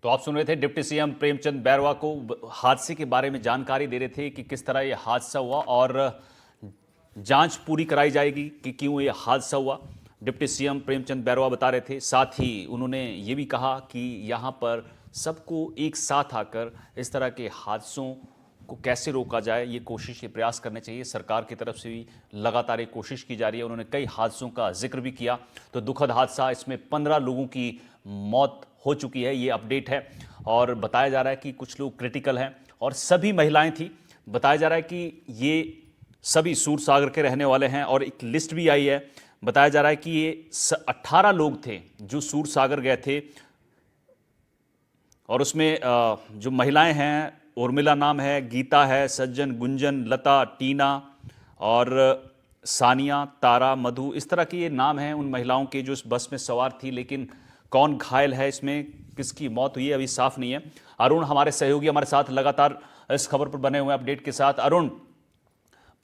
तो आप सुन रहे थे डिप्टी सीएम प्रेमचंद बैरवा को हादसे के बारे में जानकारी दे रहे थे कि किस तरह ये हादसा हुआ और जांच पूरी कराई जाएगी कि क्यों ये हादसा हुआ। डिप्टी सीएम प्रेमचंद बैरवा बता रहे थे। साथ ही उन्होंने ये भी कहा कि यहाँ पर सबको एक साथ आकर इस तरह के हादसों को कैसे रोका जाए, ये कोशिश, ये प्रयास करने चाहिए। सरकार की तरफ से भी लगातार ये कोशिश की जा रही है। उन्होंने कई हादसों का जिक्र भी किया। तो दुखद हादसा, इसमें 15 लोगों की मौत हो चुकी है, ये अपडेट है। और बताया जा रहा है कि कुछ लोग क्रिटिकल हैं और सभी महिलाएं थी। बताया जा रहा है कि ये सभी सूरसागर के रहने वाले हैं और एक लिस्ट भी आई है। बताया जा रहा है कि ये 18 लोग थे जो सूरसागर गए थे और उसमें जो महिलाएं हैं, उर्मिला नाम है, गीता है, सज्जन, गुंजन, लता, टीना और सानिया, तारा, मधु, इस तरह के ये नाम हैं उन महिलाओं के जो इस बस में सवार थी। लेकिन कौन घायल है, इसमें किसकी मौत हुई है, अभी साफ नहीं है। अरुण हमारे सहयोगी हमारे साथ लगातार इस खबर पर बने हुए हैं अपडेट के साथ। अरुण,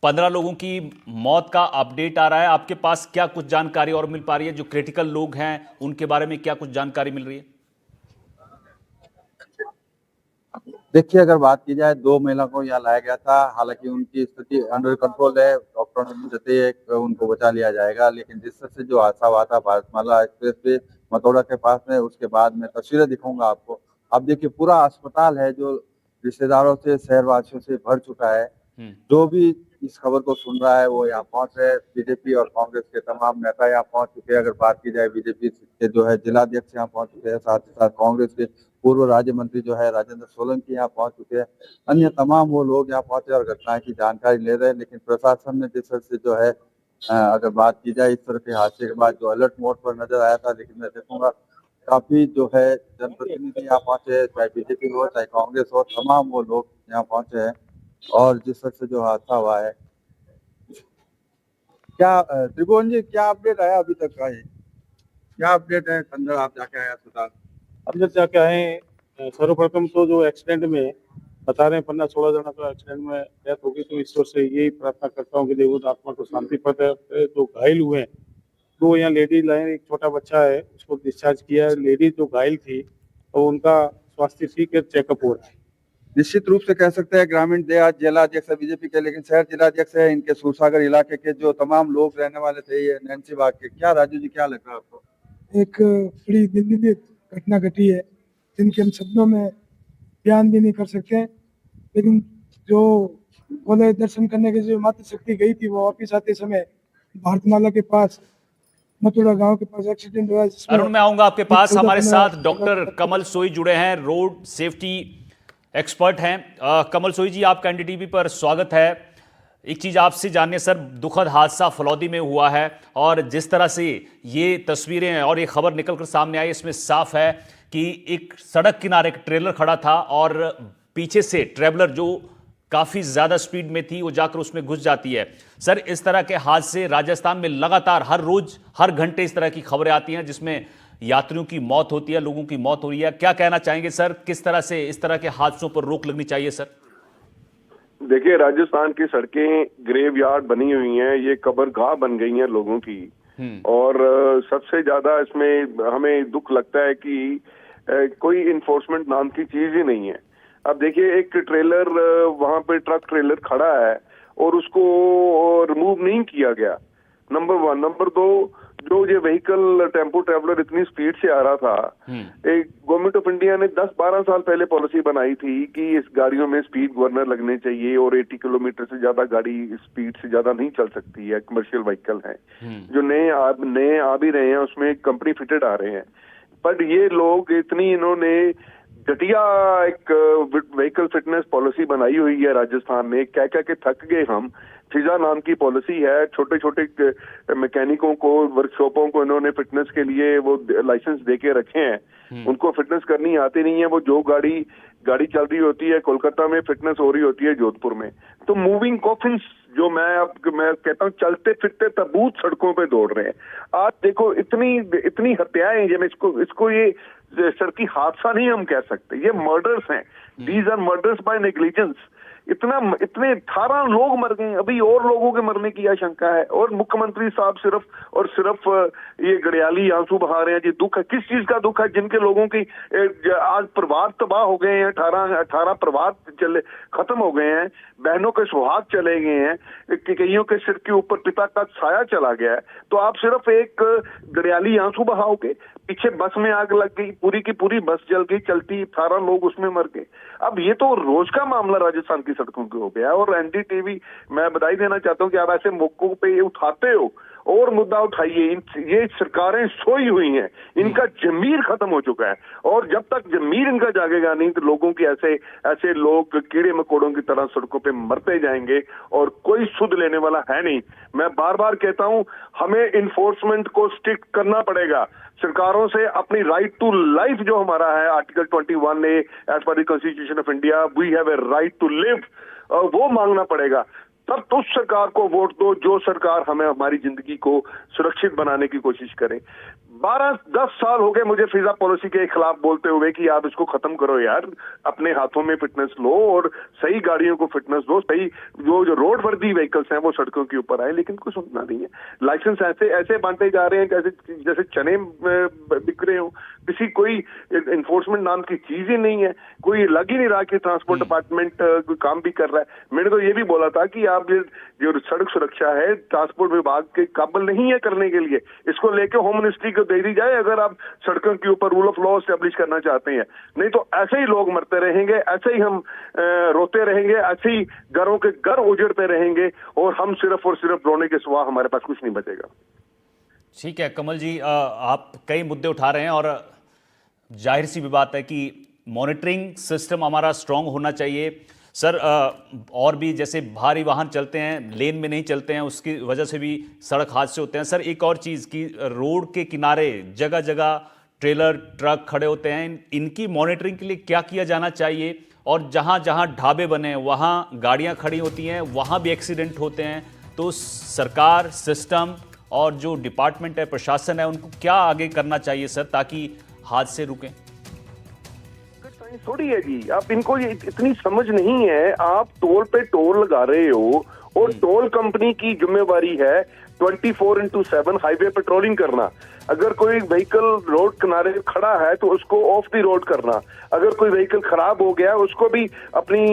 15 लोगों की मौत का अपडेट आ रहा है, आपके पास क्या कुछ जानकारी और मिल पा रही है? जो क्रिटिकल लोग हैं उनके बारे में क्या कुछ जानकारी मिल रही है? देखिए, अगर बात की जाए, 2 महिला को यहाँ लाया गया था। हालांकि उनकी स्थिति अंडर कंट्रोल है। डॉक्टरों ने बताया है कि उनको बचा लिया जाएगा। लेकिन जिस तरह से जो हादसा हुआ था भारतमाला एक्सप्रेस पे मथुरा के पास में, उसके बाद मैं तस्वीरें दिखाऊंगा आपको। अब देखिए, पूरा अस्पताल है जो रिश्तेदारों से, शहरवासियों से भर चुका है। जो भी इस खबर को सुन रहा है वो यहाँ पहुंच रहे हैं। बीजेपी और कांग्रेस के तमाम नेता यहाँ पहुंच चुके हैं। अगर बात की जाए, बीजेपी के जो है जिलाध्यक्ष यहाँ पहुंच चुके हैं। साथ ही साथ कांग्रेस के पूर्व राज्य मंत्री जो है राजेंद्र सोलंकी यहाँ पहुंच चुके हैं। अन्य तमाम वो लोग यहाँ पहुंचे और घटना की जानकारी ले रहे हैं। लेकिन प्रशासन ने जिस तरह से जो है, अगर बात की जाए, इस तरह के हादसे के बाद जो अलर्ट मोड पर नजर आया था। लेकिन मैं देखूंगा काफी जो है जनप्रतिनिधि यहाँ पहुंचे, चाहे बीजेपी हो चाहे कांग्रेस हो, तमाम वो लोग यहाँ पहुंचे हैं। और जिस तरह से जो हादसा हुआ है, क्या त्रिभुवन जी, क्या अपडेट आया अभी तक का? है क्या अपडेट है? अंदर आप जाके आए अस्पताल? अंदर जाके आए। सर्वप्रथम तो जो एक्सीडेंट में बता रहे हैं 15-16 जना का एक्सीडेंट में डेथ होगी, तो ईश्वर से यही प्रार्थना करता हूँ कि देवों आत्मा को शांति प्रदान करे। जो घायल हुए हैं, 2 यहाँ लेडीज लाए, एक छोटा बच्चा है, उसको डिस्चार्ज किया है। लेडीज जो घायल थी तो उनका स्वास्थ्य ठीक है, चेकअप हो रहा है। निश्चित रूप से कह सकते हैं ग्रामीण जिलाध्यक्ष है बीजेपी के, लेकिन शहर जिलाध्यक्ष है इनके सूरसागर इलाके के जो तमाम लोग रहने वाले थे, ये नैन्सी बाग के। क्या राजू जी, क्या लग रहा है आपको? एक बड़ी निंदनीय घटना घटी है जिनके हम शब्दों में बयान भी नहीं कर सकते। लेकिन जो बोले दर्शन करने की जो मातृ शक्ति गई थी, वो वापिस आते समय भारतमाला के पास, मथुरा गांव के पास एक्सीडेंट हुआ। अरुण, मैं आऊंगा आपके पास। हमारे साथ डॉक्टर कमल सोई जुड़े हैं, रोड सेफ्टी एक्सपर्ट हैं। कमल सोई जी, आपका एनडीटीवी पर स्वागत है। एक चीज आपसे जानने सर, दुखद हादसा फलौदी में हुआ है और जिस तरह से ये तस्वीरें और ये खबर निकलकर सामने आई, इसमें साफ है कि एक सड़क किनारे एक ट्रेलर खड़ा था और पीछे से ट्रेवलर जो काफी ज्यादा स्पीड में थी वो जाकर उसमें घुस जाती है। सर, इस तरह के हादसे राजस्थान में लगातार हर रोज हर घंटे इस तरह की खबरें आती हैं जिसमें यात्रियों की मौत होती है, लोगों की मौत हो रही है। क्या कहना चाहेंगे सर, किस तरह से इस तरह के हादसों पर रोक लगनी चाहिए सर? देखिए, राजस्थान की सड़कें ग्रेवयार्ड बनी हुई हैं, ये कब्रगाह बन गई हैं लोगों की। और सबसे ज्यादा इसमें हमें दुख लगता है कि कोई इन्फोर्समेंट नाम की चीज ही नहीं है। अब देखिए, एक ट्रेलर वहां पे ट्रक ट्रेलर खड़ा है और उसको रिमूव नहीं किया गया, नंबर 1। नंबर 2, जो ये व्हीकल टेम्पो ट्रेवलर इतनी स्पीड से आ रहा था, एक गवर्नमेंट ऑफ इंडिया ने 10-12 साल पहले पॉलिसी बनाई थी कि इस गाड़ियों में स्पीड गवर्नर लगने चाहिए और 80 किलोमीटर से ज्यादा गाड़ी स्पीड से ज्यादा नहीं चल सकती है। कमर्शियल व्हीकल है जो नए आ भी रहे हैं, उसमें कंपनी फिटेड आ रहे हैं। पर ये लोग इतनी, इन्होंने घटिया एक व्हीकल फिटनेस पॉलिसी बनाई हुई है राजस्थान में। कह कह के थक गए हम। फिजा नाम की पॉलिसी है, छोटे छोटे मैकेनिकों को, वर्कशॉपों को इन्होंने फिटनेस के लिए वो लाइसेंस दे के रखे हैं। उनको फिटनेस करनी आती नहीं है। वो जो गाड़ी चल रही होती है कोलकाता में, फिटनेस हो रही होती है जोधपुर में। तो मूविंग कॉफिन्स, जो मैं कहता हूँ चलते फिरते ताबूत सड़कों पे दौड़ रहे हैं। आज देखो, इतनी हत्याएं, इसको ये सड़की हादसा नहीं हम कह सकते, ये मर्डर्स हैं। These are murders by negligence. इतने 18 लोग मर गए, अभी और लोगों के मरने की आशंका है, और मुख्यमंत्री साहब सिर्फ ये गड़ियाली आंसू बहा रहे हैं। जी दुख है, किस चीज का दुख है? जिनके लोगों की आज परिवार तबाह हो गए हैं, 18 परिवार खत्म हो गए हैं, बहनों के सुहाग चले गए हैं, कईयों के सिर के ऊपर पिता का साया चला गया है, तो आप सिर्फ एक गड़ियाली आंसू बहाओगे? पीछे बस में आग लग गई, पूरी की पूरी बस जल गई, चलती 18 लोग उसमें मर गए। अब ये तो रोज का मामला राजस्थान की सड़कों के हो गया। और एनडीटीवी, मैं बधाई देना चाहता हूं कि आप ऐसे मौकों पे ये उठाते हो और मुद्दा उठाइए। ये सरकारें सोई हुई हैं, इनका जमीर खत्म हो चुका है, और जब तक जमीर इनका जागेगा नहीं तो लोगों की ऐसे लोग कीड़े मकोड़ों की तरह सड़कों पे मरते जाएंगे और कोई सुध लेने वाला है नहीं। मैं बार बार कहता हूं, हमें इन्फोर्समेंट को स्ट्रिक्ट करना पड़ेगा। सरकारों से अपनी राइट टू लाइफ जो हमारा है article 21A as per the constitution of India, we have a right to live, वो मांगना पड़ेगा। तब तो उस सरकार को वोट दो जो सरकार हमें हमारी जिंदगी को सुरक्षित बनाने की कोशिश करे। 12-10 साल हो गए मुझे फिजा पॉलिसी के खिलाफ बोलते हुए कि आप इसको खत्म करो यार, अपने हाथों में फिटनेस लो और सही गाड़ियों को फिटनेस दो, सही जो रोड वर्दी व्हीकल्स हैं वो सड़कों के ऊपर आए, लेकिन कोई सुनना नहीं है। लाइसेंस ऐसे बांटे जा रहे हैं जैसे चने बिक रहे हो, कोई इन्फोर्समेंट नाम की चीज ही नहीं है, कोई लग ही नहीं रहा कि ट्रांसपोर्ट डिपार्टमेंट कोई काम भी कर रहा है। मैंने तो ये भी बोला था कि आप जो सड़क सुरक्षा है ट्रांसपोर्ट विभाग के काबिल नहीं है करने के लिए, इसको लेके होम मिनिस्ट्री को दे दी जाए अगर आप सड़कों के ऊपर रूल ऑफ लॉ एस्टेब्लिश करना चाहते हैं। नहीं तो ऐसे ही लोग मरते रहेंगे, ऐसे ही हम रोते रहेंगे, ऐसे ही घरों के घर उजड़ते रहेंगे और हम सिर्फ और सिर्फ रोने के सिवा हमारे पास कुछ नहीं बचेगा। ठीक है कमल जी, आप कई मुद्दे उठा रहे हैं और जाहिर सी भी बात है कि मॉनिटरिंग सिस्टम हमारा स्ट्रांग होना चाहिए सर। और भी जैसे भारी वाहन चलते हैं, लेन में नहीं चलते हैं, उसकी वजह से भी सड़क हादसे होते हैं सर। एक और चीज़ कि रोड के किनारे जगह जगह ट्रेलर ट्रक खड़े होते हैं, इनकी मॉनिटरिंग के लिए क्या किया जाना चाहिए? और जहाँ जहाँ ढाबे बने हैं वहाँ गाड़ियाँ खड़ी होती हैं, वहाँ भी एक्सीडेंट होते हैं, तो सरकार, सिस्टम और जो डिपार्टमेंट है, प्रशासन है, उनको क्या आगे करना चाहिए सर ताकि हादसे रुकें? थोड़ी है जी, आप इनको ये इतनी समझ नहीं है। आप टोल पे टोल लगा रहे हो और टोल कंपनी की जिम्मेवारी है 24/7 हाईवे पेट्रोलिंग करना। अगर कोई व्हीकल रोड किनारे खड़ा है तो उसको ऑफ द रोड करना, अगर कोई व्हीकल खराब हो गया उसको भी अपनी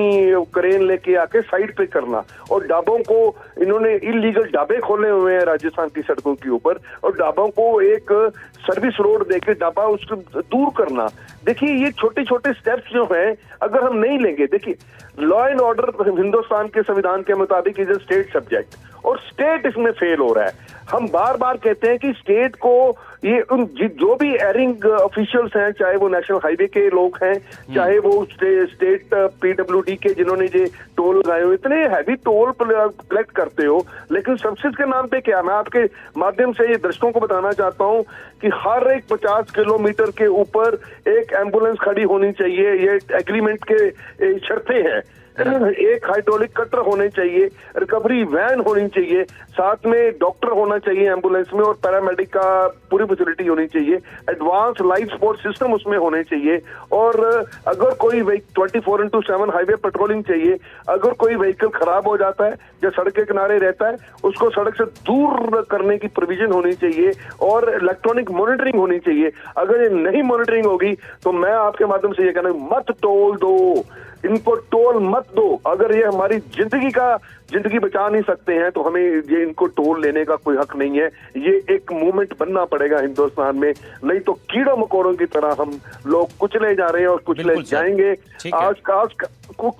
क्रेन लेके आके साइड पे करना। और ढाबों को इन्होंने इलीगल ढाबे खोले हुए हैं राजस्थान की सड़कों के ऊपर, और ढाबों को एक सर्विस रोड देके ढाबा उसको दूर करना। देखिए ये छोटे छोटे स्टेप्स जो हैं अगर हम नहीं लेंगे, देखिए लॉ एंड ऑर्डर हिंदुस्तान के संविधान के मुताबिक इज ए स्टेट सब्जेक्ट, और स्टेट इसमें फेल हो रहा है। हम बार बार कहते हैं कि स्टेट को ये जो भी एयरिंग ऑफिशियल्स हैं, चाहे वो नेशनल हाईवे के लोग हैं, चाहे वो स्टेट PWD के जिन्होंने ये टोल लगाए हो, इतने हैवी टोल कलेक्ट करते हो, लेकिन सब्सिडी के नाम पे क्या? मैं आपके माध्यम से ये दर्शकों को बताना चाहता हूँ कि हर एक 50 किलोमीटर के ऊपर एक एम्बुलेंस खड़ी होनी चाहिए, ये एग्रीमेंट के शर्तें हैं। एक हाइड्रोलिक कटर होने चाहिए, रिकवरी वैन होनी चाहिए, साथ में डॉक्टर होना चाहिए एम्बुलेंस में और पैरामेडिक का पूरी फैसिलिटी होनी चाहिए, एडवांस लाइफ सपोर्ट सिस्टम उसमें होने चाहिए। और अगर कोई 24/7 हाईवे पेट्रोलिंग चाहिए, अगर कोई व्हीकल खराब हो जाता है या सड़क के किनारे रहता है उसको सड़क से दूर करने की प्रोविजन होनी चाहिए और इलेक्ट्रॉनिक मॉनिटरिंग होनी चाहिए। अगर ये नहीं मॉनिटरिंग होगी तो मैं आपके माध्यम से ये कहना, मत टोल दो, इनको टोल मत दो। अगर ये हमारी जिंदगी बचा नहीं सकते हैं तो हमें ये इनको टोल लेने का कोई हक नहीं है। ये एक मूवमेंट बनना पड़ेगा हिंदुस्तान में, नहीं तो कीड़ों मकोड़ों की तरह हम लोग कुचले जा रहे हैं और कुचले जाएंगे। आज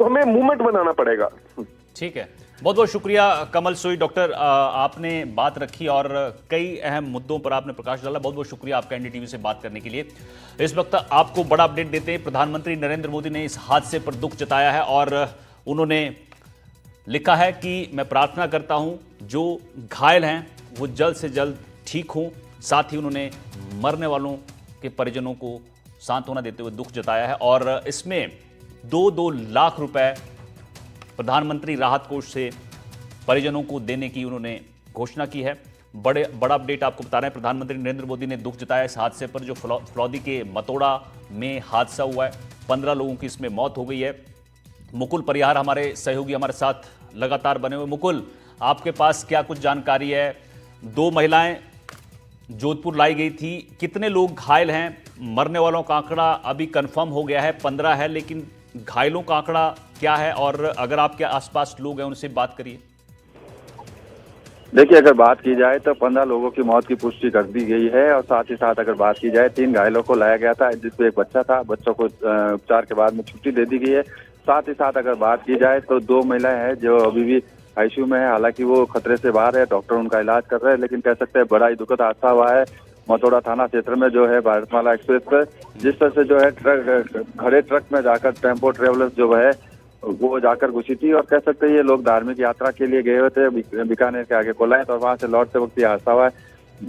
हमें मूवमेंट बनाना पड़ेगा। ठीक है, बहुत बहुत शुक्रिया कमल सोई डॉक्टर, आपने बात रखी और कई अहम मुद्दों पर आपने प्रकाश डाला। बहुत बहुत शुक्रिया आपका एनडीटीवी से बात करने के लिए। इस वक्त आपको बड़ा अपडेट देते हैं, प्रधानमंत्री नरेंद्र मोदी ने इस हादसे पर दुख जताया है और उन्होंने लिखा है कि मैं प्रार्थना करता हूं जो घायल हैं वो जल्द से जल्द ठीक हों। साथ ही उन्होंने मरने वालों के परिजनों को सांत्वना देते हुए दुख जताया है और इसमें 2-2 लाख रुपए प्रधानमंत्री राहत कोष से परिजनों को देने की उन्होंने घोषणा की है। बड़ा अपडेट आपको बता रहे हैं, प्रधानमंत्री नरेंद्र मोदी ने दुख जताया इस हादसे पर जो फलौदी के मतोड़ा में हादसा हुआ है। 15 लोगों की इसमें मौत हो गई है मुकुल परिहार हमारे सहयोगी हमारे साथ लगातार बने हुए। मुकुल, आपके पास क्या कुछ जानकारी है? 2 महिलाएं जोधपुर लाई गई थी, कितने लोग घायल हैं? मरने वालों का आंकड़ा अभी कंफर्म हो गया है 15 है, लेकिन घायलों का आंकड़ा क्या है? और अगर आपके आसपास लोग हैं उनसे बात करिए। देखिए, अगर बात की जाए तो 15 लोगों की मौत की पुष्टि कर दी गई है और साथ ही साथ अगर बात की जाए 3 घायलों को लाया गया था, जिसमें एक बच्चा था। बच्चों को उपचार के बाद में छुट्टी दे दी गई है। साथ ही साथ अगर बात की जाए तो 2 महिलाएं हैं जो अभी भी आईसीयू में है। हालांकि वो खतरे से बाहर है, डॉक्टर उनका इलाज कर रहे हैं, लेकिन कह सकते हैं बड़ा ही दुखद हादसा हुआ है मथुरा थाना क्षेत्र में, जो है भारतमाला एक्सप्रेस पर। जिस तरह से जो है खड़े ट्रक में जाकर टेम्पो ट्रेवलर्स जो है वो जाकर घुसी थी, और कह सकते हैं ये लोग धार्मिक यात्रा के लिए गए हुए थे बीकानेर के आगे कोलायत, और वहां से लौटते वक्त ये हादसा हुआ है।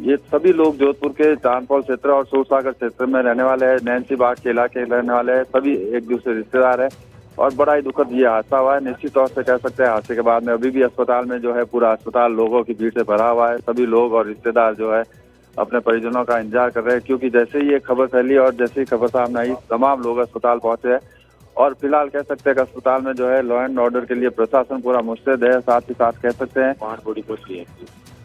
ये सभी लोग जोधपुर के चांदपौल क्षेत्र और सूरसागर क्षेत्र में रहने वाले हैं, नैन्सी बाग के इलाके रहने वाले हैं, सभी एक दूसरे रिश्तेदार हैं, और बड़ा ही दुखद ये हादसा हुआ है। निश्चित तौर से कह सकते हैं हादसे के बाद में अभी भी अस्पताल में जो है पूरा अस्पताल लोगों की भीड़ से भरा हुआ है। सभी लोग और रिश्तेदार जो है अपने परिजनों का इंतजार कर रहे हैं, क्योंकि जैसे ही ये खबर फैली और जैसे ही खबर सामने आई तमाम लोग अस्पताल पहुंचे हैं। और फिलहाल कह सकते हैं कि अस्पताल में जो है लॉ एंड ऑर्डर के लिए प्रशासन पूरा मुस्तैद है। साथ ही साथ कह सकते हैं 5 बॉडी पहुंची है।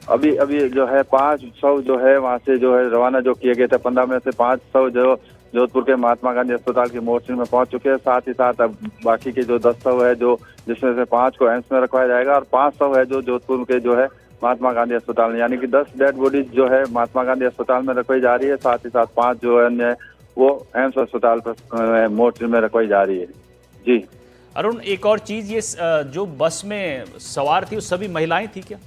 अभी जो है 500 जो है वहाँ से जो है रवाना जो किए गए थे, 15 में से 500 जो जोधपुर के महात्मा गांधी अस्पताल की मोर्चरी में पहुंच चुके हैं। साथ ही साथ अब बाकी के जो 1000 है जो जिसमें से 5 को एम्स में रखवाया जाएगा और 500 है जो जोधपुर के जो है महात्मा गांधी अस्पताल में, यानी कि 10 डेड बॉडीज जो है महात्मा गांधी अस्पताल में रखवाई जा रही है। साथ ही साथ 5 जो है अन्य वो एम्स अस्पताल पर मोर्चरी में रखवाई जा रही है। जी अरुण, एक और चीज, ये जो बस में सवार थी वो सभी महिलाएं थी क्या?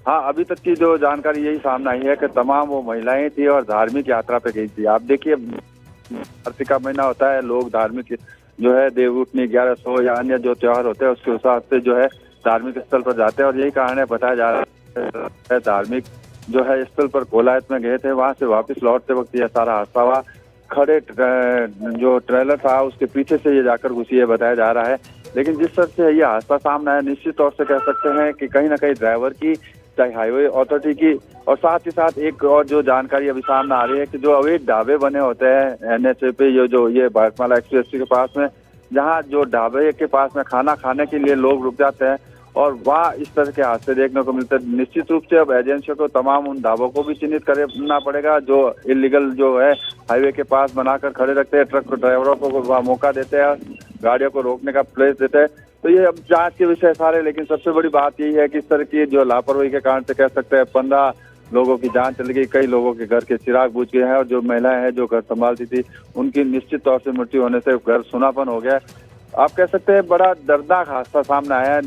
हाँ, अभी तक की जो जानकारी यही सामने आई है कि तमाम वो महिलाएं थी और धार्मिक यात्रा पे गई थी। आप देखिए, कार्तिक का महीना होता है, लोग धार्मिक जो है देवउठनी 1100 या अन्य जो त्योहार होते हैं उसके हिसाब से जो है धार्मिक स्थल पर जाते हैं, और यही कारण है बताया जा रहा है धार्मिक जो है स्थल पर कोलायत में गए थे। वहां से वापस लौटते वक्त यह सारा हादसा हुआ। खड़े जो ट्रेलर था उसके पीछे से ये जाकर घुसी है बताया जा रहा है। लेकिन जिस तरह से ये हादसा सामने आया, निश्चित तौर से कह सकते हैं कि कहीं ना कहीं ड्राइवर की, चाहे हाईवे अथॉरिटी की, और साथ ही साथ एक और जो जानकारी अभी सामने आ रही है कि जो अवैध ढाबे बने होते हैं एनएचए पे, ये भारतमाला एक्सप्रेस के पास में, जहाँ जो ढाबे के पास में खाना खाने के लिए लोग रुक जाते हैं और वहाँ इस तरह के हादसे देखने को मिलते हैं। निश्चित रूप से अब एजेंसियों को तमाम उन ढाबों को भी चिन्हित करना पड़ेगा जो इलीगल जो है हाईवे के पास बनाकर खड़े रखते हैं, ट्रक ड्राइवरों को वहाँ मौका देते हैं, गाड़ियों को रोकने का प्लेस देते हैं। तो ये अब जांच के विषय सारे, लेकिन सबसे बड़ी बात यही है कि इस तरह की जो लापरवाही के कारण से कह सकते हैं 15 लोगों की जान चली गई, कई लोगों के घर के चिराग बुझ गए हैं, और जो महिलाएं हैं जो घर संभालती थी उनकी निश्चित तौर से मृत्यु होने से घर सुनापन हो गया। आप कह सकते हैं बड़ा दर्दनाक हादसा सामने आया है,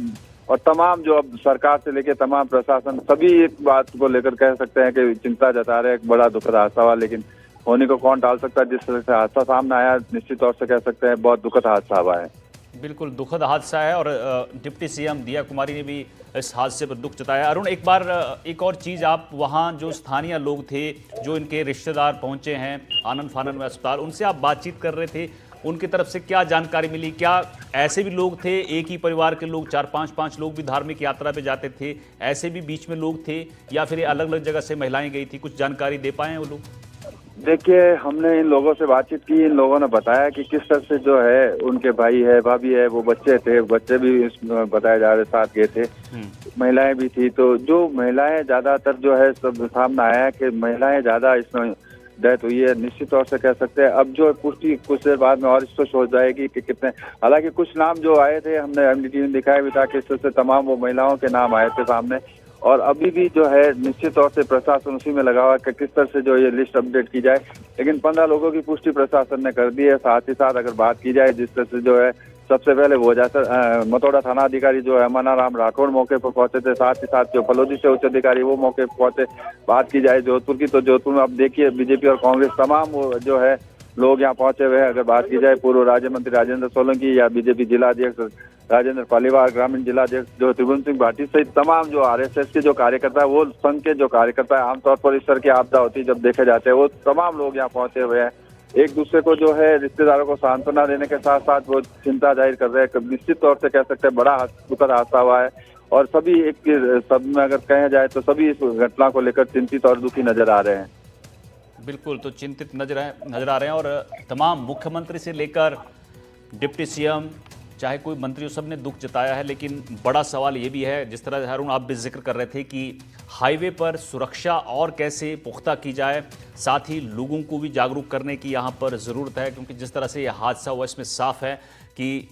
और तमाम जो अब सरकार से लेकर तमाम प्रशासन सभी एक बात को लेकर कह सकते हैं कि चिंता जता रहे हैं। एक बड़ा दुखद हादसा हुआ, लेकिन होने को कौन टाल सकता है। जिस तरह से हादसा सामने आया, निश्चित तौर से कह सकते हैं बहुत दुखद हादसा हुआ है। बिल्कुल दुखद हादसा है, और डिप्टी सीएम दिया कुमारी ने भी इस हादसे पर दुख जताया। अरुण, एक बार एक और चीज़, आप वहाँ जो स्थानीय लोग थे, जो इनके रिश्तेदार पहुँचे हैं आनंद फानंद में अस्पताल, उनसे आप बातचीत कर रहे थे, उनकी तरफ से क्या जानकारी मिली? क्या ऐसे भी लोग थे, एक ही परिवार के लोग 4-5 लोग भी धार्मिक यात्रा पे जाते थे, ऐसे भी बीच में लोग थे, या फिर अलग अलग जगह से महिलाएं गई थी? कुछ जानकारी दे पाए हैं वो लोग? देखिए, हमने इन लोगों से बातचीत की। इन लोगों ने बताया कि किस तरह से जो है उनके भाई है, भाभी है, वो बच्चे थे, बच्चे भी इसमें बताया जा रहे साथ गए थे, महिलाएं भी थी। तो जो महिलाएं ज्यादातर जो है सब सामने आया है कि महिलाएं ज्यादा इसमें डेथ हुई है। निश्चित तौर से कह सकते हैं अब जो पुष्टि कुछ देर बाद में और स्पष्ट हो जाएगी कि कितने, हालांकि कुछ नाम जो आए थे हमने एमडीटी में दिखाया भी था कि इस तरह से तमाम वो महिलाओं के नाम आए थे सामने, और अभी भी जो है निश्चित तौर से प्रशासन उसी में लगा हुआ है कि किस तरह से जो ये लिस्ट अपडेट की जाए। लेकिन 15 लोगों की पुष्टि प्रशासन ने कर दी है। साथ ही साथ अगर बात की जाए जिस तरह से जो है सबसे पहले वो जैसा मथुरा थाना अधिकारी जो है मनाराम राठौड़ मौके पर पहुंचे थे, साथ ही साथ जो फलोदी से उच्च अधिकारी वो मौके पर पहुंचे। बात की जाए जोधपुर की, तो जोधपुर में अब देखिए बीजेपी और कांग्रेस तमाम वो जो है लोग यहाँ पहुंचे हुए हैं। अगर बात की जाए पूर्व राज्य मंत्री राजेंद्र सोलंकी या बीजेपी जिला अध्यक्ष राजेंद्र पालीवाल, ग्रामीण जिला अध्यक्ष जो त्रिभुवन सिंह भाटी सहित तमाम जो आरएसएस के जो कार्यकर्ता है, वो संघ के जो कार्यकर्ता है, आमतौर पर इस तरह की आपदा होती है जब देखे जाते हैं, वो तमाम लोग यहाँ पहुंचे हुए हैं। एक दूसरे को जो है रिश्तेदारों को सांत्वना देने के साथ साथ वो चिंता जाहिर कर रहे हैं। निश्चित तौर से कह सकते हैं बड़ा दुखद हादसा हुआ है, और सभी सब में अगर कहे जाए तो सभी इस घटना को लेकर चिंतित और दुखी नजर आ रहे हैं। बिल्कुल, तो चिंतित नजर आ रहे हैं, और तमाम मुख्यमंत्री से लेकर डिप्टी सीएम चाहे कोई मंत्री, सब ने दुख जताया है, लेकिन बड़ा सवाल ये भी है, जिस तरह अरुण आप भी जिक्र कर रहे थे, कि हाईवे पर सुरक्षा और कैसे पुख्ता की जाए, साथ ही लोगों को भी जागरूक करने की यहाँ पर ज़रूरत है, क्योंकि जिस तरह से ये हादसा हुआ इसमें साफ है कि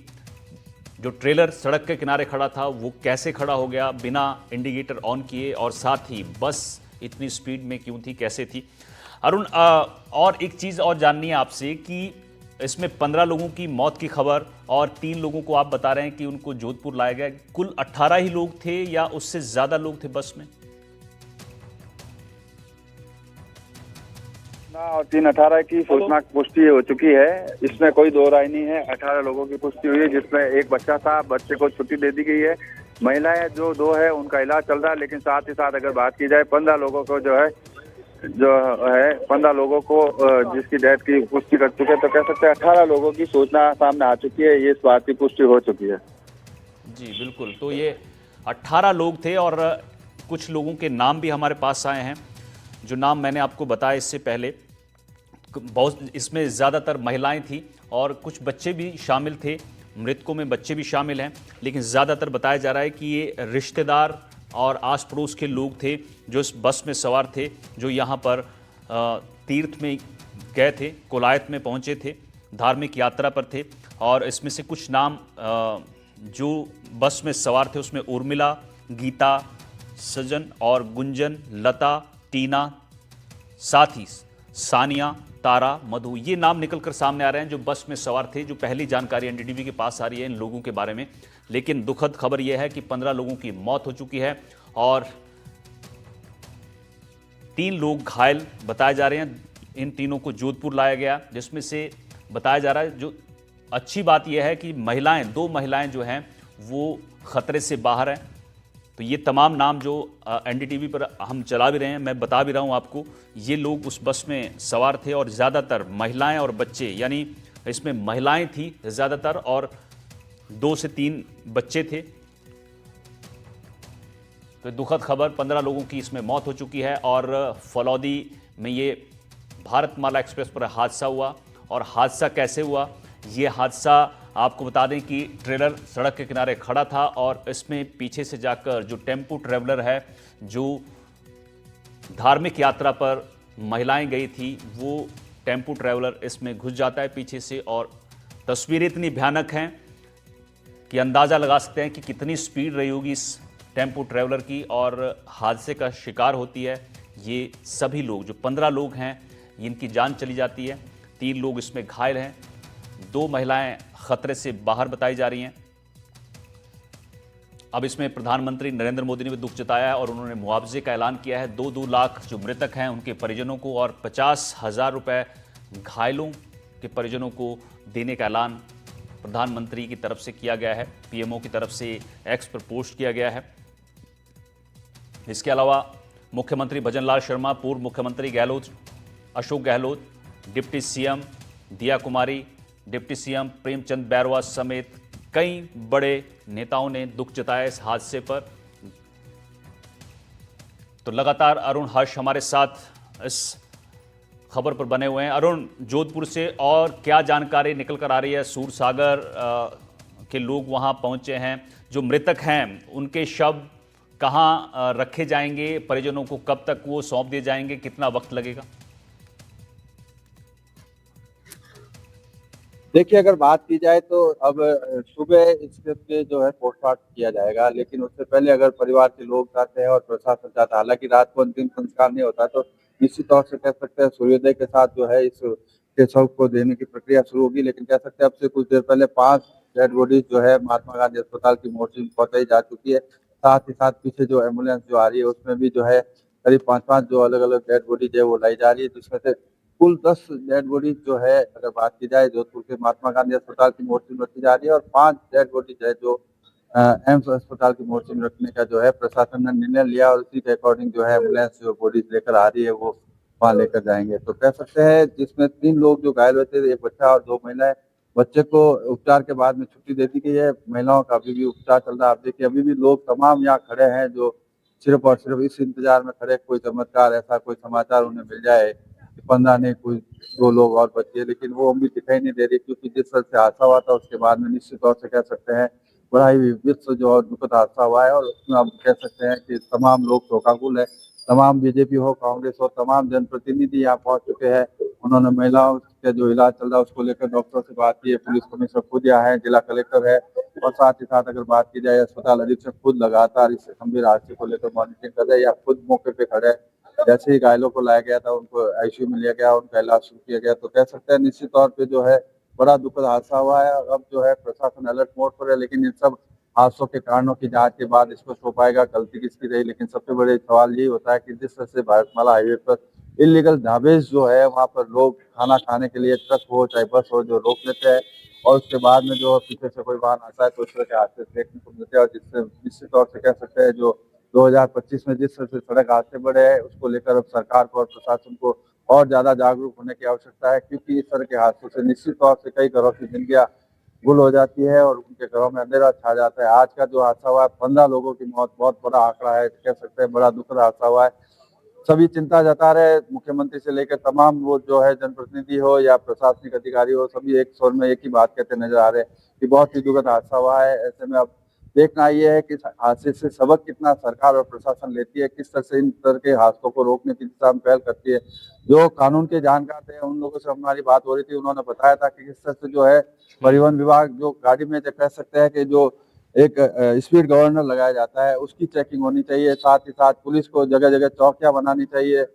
जो ट्रेलर सड़क के किनारे खड़ा था वो कैसे खड़ा हो गया बिना इंडिकेटर ऑन किए, और साथ ही बस इतनी स्पीड में क्यों थी, कैसे थी। अरुण, और एक चीज़ और जाननी है आपसे कि इसमें 15 लोगों की मौत की खबर और 3 लोगों को आप बता रहे हैं कि उनको जोधपुर लाया गया, कुल 18 ही लोग थे या उससे ज्यादा लोग थे बस में? और 3/18 की सूचना की पुष्टि हो चुकी है, इसमें कोई दो राय नहीं है। 18 लोगों की पुष्टि हुई है, जिसमें एक बच्चा था, बच्चे को छुट्टी दे दी गई है। महिलाएं जो 2 है उनका इलाज चल रहा है, लेकिन साथ ही साथ अगर बात की जाए 15 लोगों को जो है 15 लोगों को जिसकी डेथ की पुष्टि कर चुके हैं, तो कह सकते हैं 18 लोगों की सूचना सामने आ चुकी है, ये इस बात की पुष्टि हो चुकी है। जी बिल्कुल, तो ये 18 लोग थे और कुछ लोगों के नाम भी हमारे पास आए हैं, जो नाम मैंने आपको बताया इससे पहले। बहुत इसमें ज़्यादातर महिलाएं थी और कुछ बच्चे भी शामिल थे, मृतकों में बच्चे भी शामिल हैं, लेकिन ज़्यादातर बताया जा रहा है कि ये रिश्तेदार और आस पड़ोस के लोग थे जो इस बस में सवार थे, जो यहाँ पर तीर्थ में गए थे, कोलायत में पहुँचे थे, धार्मिक यात्रा पर थे। और इसमें से कुछ नाम जो बस में सवार थे उसमें उर्मिला, गीता, सजन और गुंजन, लता, टीना, साथ ही सानिया, तारा, मधु, ये नाम निकलकर सामने आ रहे हैं जो बस में सवार थे, जो पहली जानकारी एनडीटीवी के पास आ रही है इन लोगों के बारे में। लेकिन दुखद खबर यह है कि 15 लोगों की मौत हो चुकी है और 3 लोग घायल बताए जा रहे हैं। इन तीनों को जोधपुर लाया गया, जिसमें से बताया जा रहा है, जो अच्छी बात यह है कि महिलाएं, 2 महिलाएं जो हैं वो खतरे से बाहर हैं। तो ये तमाम नाम जो एनडीटीवी पर हम चला भी रहे हैं, मैं बता भी रहा हूँ आपको, ये लोग उस बस में सवार थे और ज़्यादातर महिलाएं और बच्चे, यानी इसमें महिलाएं थी ज़्यादातर और 2 से 3 बच्चे थे। तो दुखद खबर, 15 लोगों की इसमें मौत हो चुकी है और फलौदी में ये भारतमाला एक्सप्रेस पर हादसा हुआ। और हादसा कैसे हुआ, ये हादसा आपको बता दें कि ट्रेलर सड़क के किनारे खड़ा था और इसमें पीछे से जाकर जो टेम्पो ट्रैवलर है, जो धार्मिक यात्रा पर महिलाएं गई थी, वो टेम्पो ट्रैवलर इसमें घुस जाता है पीछे से। और तस्वीरें इतनी भयानक हैं कि अंदाज़ा लगा सकते हैं कि कितनी स्पीड रही होगी इस टेम्पो ट्रैवलर की, और हादसे का शिकार होती है ये सभी लोग। जो 15 लोग हैं इनकी जान चली जाती है, 3 लोग इसमें घायल हैं, 2 महिलाएं खतरे से बाहर बताई जा रही हैं। अब इसमें प्रधानमंत्री नरेंद्र मोदी ने भी दुख जताया है और उन्होंने मुआवजे का ऐलान किया है 2-2 लाख जो मृतक हैं उनके परिजनों को, और 50,000 रुपये घायलों के परिजनों को देने का ऐलान प्रधानमंत्री की तरफ से किया गया है, पीएमओ की तरफ से एक्स पर पोस्ट किया गया है। इसके अलावा मुख्यमंत्री भजनलाल शर्मा, पूर्व मुख्यमंत्री गहलोत, अशोक गहलोत, डिप्टी सीएम दिया कुमारी, डिप्टी सीएम प्रेमचंद बैरवा समेत कई बड़े नेताओं ने दुख जताया इस हादसे पर। तो लगातार अरुण हर्ष हमारे साथ इस खबर पर बने हुए हैं। अरुण, जोधपुर से और क्या जानकारी निकल कर आ रही है? सूरसागर के लोग वहां पहुंचे हैं, जो मृतक हैं उनके शव कहां रखे जाएंगे, परिजनों को कब तक वो सौंप दिए जाएंगे, कितना वक्त लगेगा? देखिए, अगर बात की जाए तो अब सुबह इसके जो है पोस्टमार्टम किया जाएगा, लेकिन उससे पहले अगर परिवार के लोग चाहते हैं और प्रशासन चाहता है, हालांकि रात को अंतिम संस्कार नहीं होता, तो निश्चित तौर से कह सकते हैं सूर्योदय के साथ जो है इस के शव को देने की प्रक्रिया शुरू होगी। लेकिन कह सकते हैं अब से कुछ देर पहले 5 डेड बॉडीज जो है महात्मा गांधी अस्पताल की मोर्चरी में पहुंचाई जा चुकी है। साथ ही साथ पीछे जो एम्बुलेंस जो आ रही है उसमें भी जो है करीब 5-5 जो अलग अलग डेड बॉडीज है वो लाई जा रही है, जिसमें से कुल 10 डेड बॉडीज जो है अगर बात की जाए जोधपुर के महात्मा गांधी अस्पताल की मोर्चरी में रखी जा रही है, और 5 डेड बॉडीज है जो एम्स अस्पताल की मोर्चरी में रखने का जो है प्रशासन ने निर्णय लिया, और उसी के अकॉर्डिंग जो है एम्बुलेंस जो बॉडीज लेकर आ रही है वो वहाँ लेकर जाएंगे। तो कह सकते हैं जिसमें 3 लोग जो घायल हुए थे, 1 बच्चा और 2 महिलाएं। बच्चे को उपचार के बाद में छुट्टी दे दी गई है, महिलाओं का अभी भी उपचार चल रहा है। आप देखिए अभी भी लोग तमाम यहाँ खड़े हैं जो सिर्फ और सिर्फ इस इंतजार में खड़े, कोई चमत्कार ऐसा कोई समाचार उन्हें मिल जाए 15 नहीं कोई 2 लोग और बचे, लेकिन वो उम्मीद दिखाई नहीं दे रही, क्योंकि जिस तरह से हादसा हुआ था उसके बाद में निश्चित तौर से कह सकते हैं बड़ा ही विश्व जो है दुखद हादसा हुआ है। और उसमें आप कह सकते हैं कि तमाम लोग शोकाकुल है, तमाम बीजेपी हो, कांग्रेस हो, तमाम जनप्रतिनिधि यहाँ पहुंच चुके हैं। उन्होंने महिलाओं के जो इलाज चल रहा है उसको लेकर डॉक्टरों से बात की है, पुलिस कमिश्नर खुद यहाँ है, जिला कलेक्टर है, और साथ ही साथ अगर बात की जाए अस्पताल अधीक्षक खुद लगातार इस गंभीर हादसे को लेकर मॉनिटरिंग कर रहे हैं या खुद मौके पे खड़े हैं। जैसे ही घायलों को लाया गया था उनको आईसीयू में लिया गया, उनका इलाज शुरू किया गया। तो कह सकते हैं निश्चित तौर पे जो है बड़ा दुखद हादसा हुआ है। अब जो है प्रशासन अलर्ट मोड पर है, लेकिन इन सब हादसों के कारणों की जांच के बाद स्पष्ट हो पाएगा गलती किसकी रही। लेकिन सबसे बड़े सवाल यही होता है कि जिस तरह से भारतमाला हाईवे पर इलीगल ढाबे जो है वहाँ पर लोग खाना खाने के लिए ट्रक हो चाहे बस हो जो रोक लेते हैं, और उसके बाद में जो पीछे से कोई वाहन आता है तो इस तरह के हादसे देखने को मिलते हैं। और जिससे निश्चित तौर से कह सकते हैं जो 2025 में जिस तरह से सड़क हादसे बढ़े हैं उसको लेकर अब सरकार को और प्रशासन को और ज्यादा जागरूक होने की आवश्यकता है, क्योंकि इस तरह के हादसों से निश्चित तौर से कई घरों की जिंदगियां गुल हो जाती है और उनके घरों में अंधेरा छा जाता है। आज का जो हादसा हुआ है 15 लोगों की मौत बहुत बड़ा आंकड़ा है, कह सकते हैं बड़ा दुखद हादसा हुआ है। सभी चिंता जता रहे, मुख्यमंत्री से लेकर तमाम वो जो है जनप्रतिनिधि हो या प्रशासनिक अधिकारी हो, सभी एक स्वर में एक ही बात कहते नजर आ रहे हैं कि बहुत ही दुखद हादसा हुआ है। ऐसे में अब देखना ये है कि हादसे से सबक कितना सरकार और प्रशासन लेती है, किस तरह से इन तरह के हादसों को रोकने की दिशा में पहल करती है। जो कानून के जानकार थे उन लोगों से हमारी बात हो रही थी, उन्होंने बताया था कि किस तरह से जो है परिवहन विभाग जो गाड़ी में कह सकते हैं कि जो एक स्पीड गवर्नर लगाया जाता है उसकी चेकिंग होनी चाहिए, साथ ही साथ पुलिस को जगह जगह चौकियां बनानी चाहिए।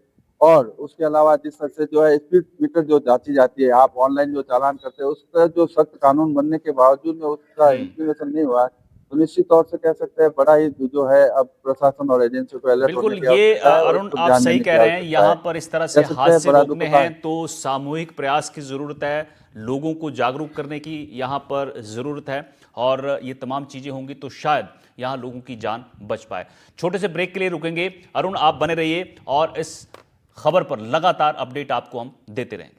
और उसके अलावा जिस तरह से जो है स्पीड मीटर जो जांची जाती है, आप ऑनलाइन जो चालान करते हैं उस पर जो सख्त कानून बनने के बावजूद में उसका इम्प्लीमेंटेशन नहीं हुआ है, तो निश्चित तौर से कह सकते हैं बड़ा ही जो है अब प्रशासन और एजेंसी को अलर्ट होने बिल्कुल, की ये आवश्यकता है और अरुण इसको आप ध्यान सही देने कह की रहे हैं, आवश्यकता यहाँ है। पर इस तरह कह से सकते हैं हादसे बड़ा रोकने दुखद हैं तो सामूहिक प्रयास की ज़रूरत है, लोगों को जागरूक करने की यहाँ पर ज़रूरत है, और ये तमाम चीज़ें होंगी तो शायद यहाँ लोगों की जान बच पाए। छोटे से ब्रेक के लिए रुकेंगे, अरुण आप बने रहिए और इस खबर पर लगातार अपडेट आपको हम देते रहेंगे।